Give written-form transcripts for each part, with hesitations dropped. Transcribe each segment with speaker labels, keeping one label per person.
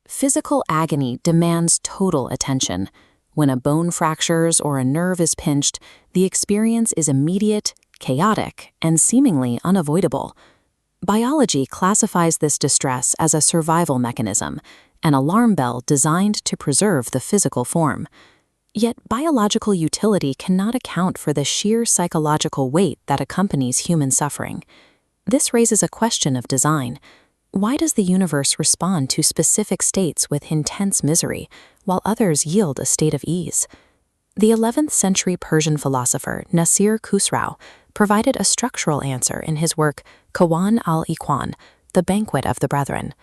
Speaker 1: Physical agony demands total attention. When a bone fractures or a nerve is pinched, the experience is immediate, chaotic, and seemingly unavoidable. Biology classifies this distress as a survival mechanism, an alarm bell designed to preserve the physical form. Yet biological utility cannot account for the sheer psychological weight that accompanies human suffering. This raises a question of design. Why does the universe respond to specific states with intense misery, while others yield a state of ease? The 11th century Persian philosopher Nasir Khusraw provided a structural answer in his work Khwan al-Akhwan, The Banquet of the Brethren.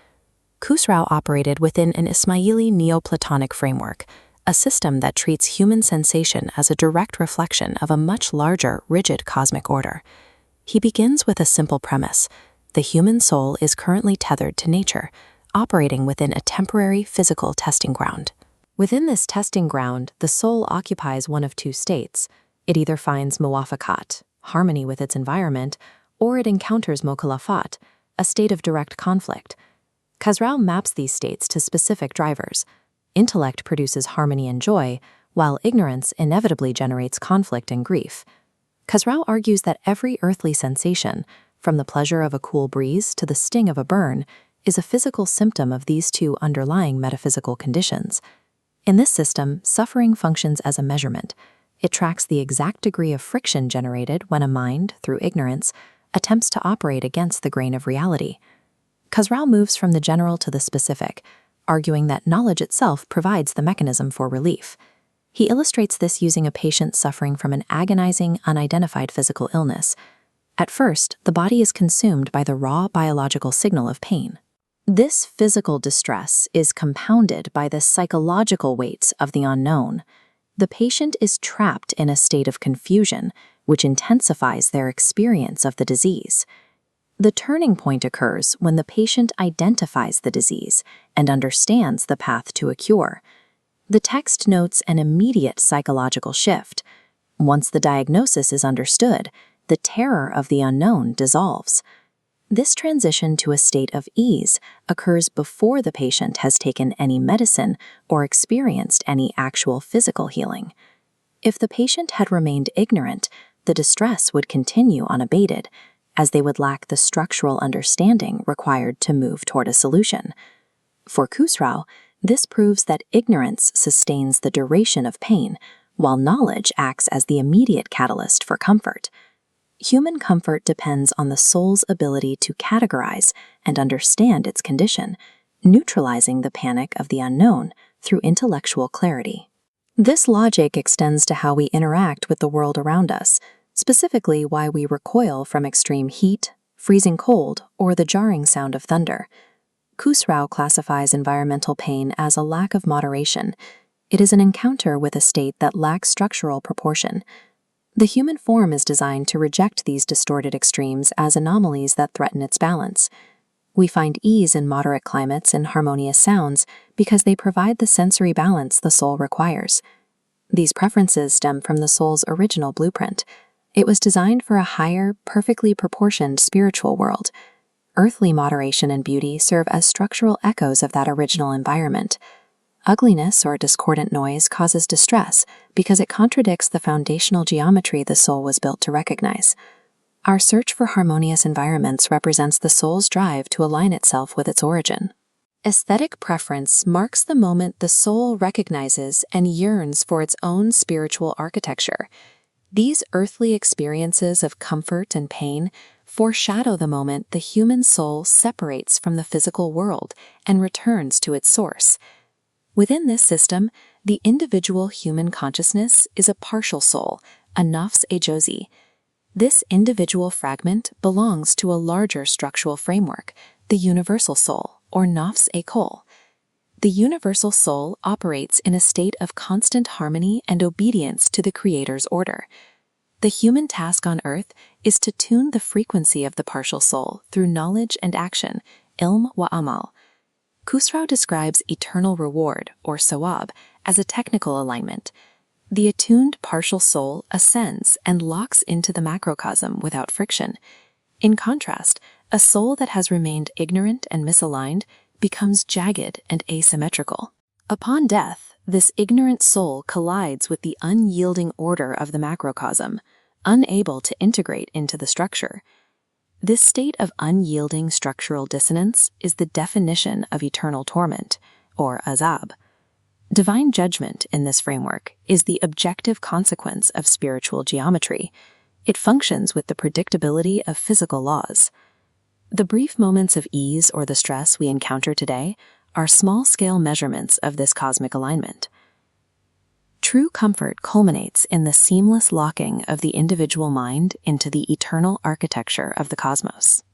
Speaker 1: Khusraw operated within an Ismaili Neoplatonic framework, a system that treats human sensation as a direct reflection of a much larger, rigid cosmic order. He begins with a simple premise: the human soul is currently tethered to nature, operating within a temporary physical testing ground. Within this testing ground, the soul occupies one of two states. It either finds muwafaqat, harmony with its environment, or it encounters mukhalafat, a state of direct conflict. Khosrow maps these states to specific drivers. Intellect produces harmony and joy, while ignorance inevitably generates conflict and grief. Khosrow argues that every earthly sensation, from the pleasure of a cool breeze to the sting of a burn, is a physical symptom of these two underlying metaphysical conditions. In this system, suffering functions as a measurement. It tracks the exact degree of friction generated when a mind, through ignorance, attempts to operate against the grain of reality. Khosrow moves from the general to the specific, arguing that knowledge itself provides the mechanism for relief. He illustrates this using a patient suffering from an agonizing, unidentified physical illness. At first, the body is consumed by the raw biological signal of pain. This physical distress is compounded by the psychological weight of the unknown. The patient is trapped in a state of confusion, which intensifies their experience of the disease. The turning point occurs when the patient identifies the disease and understands the path to a cure. The text notes an immediate psychological shift. Once the diagnosis is understood, the terror of the unknown dissolves. This transition to a state of ease occurs before the patient has taken any medicine or experienced any actual physical healing. If the patient had remained ignorant, the distress would continue unabated, as they would lack the structural understanding required to move toward a solution. For Khusraw, this proves that ignorance sustains the duration of pain, while knowledge acts as the immediate catalyst for comfort. Human comfort depends on the soul's ability to categorize and understand its condition, neutralizing the panic of the unknown through intellectual clarity. This logic extends to how we interact with the world around us, specifically why we recoil from extreme heat, freezing cold, or the jarring sound of thunder. Khusraw classifies environmental pain as a lack of moderation. It is an encounter with a state that lacks structural proportion. The human form is designed to reject these distorted extremes as anomalies that threaten its balance. We find ease in moderate climates and harmonious sounds because they provide the sensory balance the soul requires. These preferences stem from the soul's original blueprint. It was designed for a higher, perfectly proportioned spiritual world. Earthly moderation and beauty serve as structural echoes of that original environment. Ugliness or discordant noise causes distress because it contradicts the foundational geometry the soul was built to recognize. Our search for harmonious environments represents the soul's drive to align itself with its origin. Aesthetic preference marks the moment the soul recognizes and yearns for its own spiritual architecture. These earthly experiences of comfort and pain foreshadow the moment the human soul separates from the physical world and returns to its source. Within this system, the individual human consciousness is a partial soul, a nafs jozi. This individual fragment belongs to a larger structural framework, the universal soul, or nafs kol. The universal soul operates in a state of constant harmony and obedience to the Creator's order. The human task on earth is to tune the frequency of the partial soul through knowledge and action, ilm wa amal. Khusraw describes eternal reward, or sawab, as a technical alignment. The attuned partial soul ascends and locks into the macrocosm without friction. In contrast, a soul that has remained ignorant and misaligned becomes jagged and asymmetrical. Upon death, this ignorant soul collides with the unyielding order of the macrocosm, unable to integrate into the structure. This state of unyielding structural dissonance is the definition of eternal torment, or azab. Divine judgment in this framework is the objective consequence of spiritual geometry. It functions with the predictability of physical laws. The brief moments of ease or the stress we encounter today are small-scale measurements of this cosmic alignment. True comfort culminates in the seamless locking of the individual mind into the eternal architecture of the cosmos.